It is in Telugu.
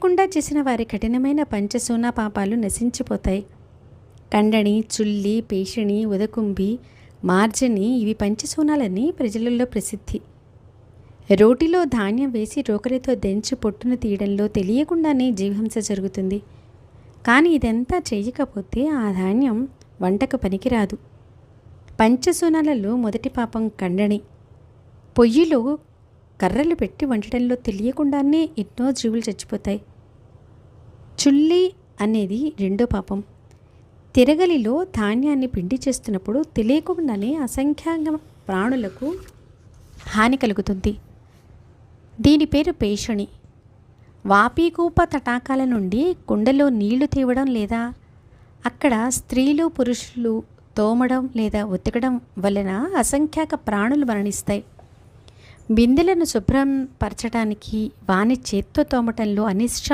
తెలియకుండా చేసిన వారి కఠినమైన పంచసూన పాపాలు నశించిపోతాయి. కండని, చుల్లి, పేషిణి, ఉదకుంభి, మార్జని ఇవి పంచసూనాలని ప్రజలలో ప్రసిద్ధి. రోటిలో ధాన్యం వేసి రోకలితో దంచి పొట్టును తీయడంలో తెలియకుండానే జీవహింస జరుగుతుంది. కానీ ఇదంతా చేయకపోతే ఆ ధాన్యం వంటకు పనికిరాదు. పంచసూనాలలో మొదటి పాపం కండని. పొయ్యిలో కర్రలు పెట్టి వండటంలో తెలియకుండానే ఎన్నో జీవులు చచ్చిపోతాయి. చుల్లి అనేది రెండో పాపం. తిరగలిలో ధాన్యాన్ని పిండి చేస్తున్నప్పుడు తెలియకుండానే అసంఖ్యాక ప్రాణులకు హాని కలుగుతుంది. దీని పేరు పేషణి. వాపీకూప తటాకాల నుండి కుండలో నీళ్లు తీవడం లేదా అక్కడ స్త్రీలు పురుషులు తోమడం లేదా ఉతకడం వలన అసంఖ్యాక ప్రాణులు మరణిస్తాయి. బిందెలను శుభ్రం పరచడానికి వాని చేత్తో తోమటంలో అనిష్ట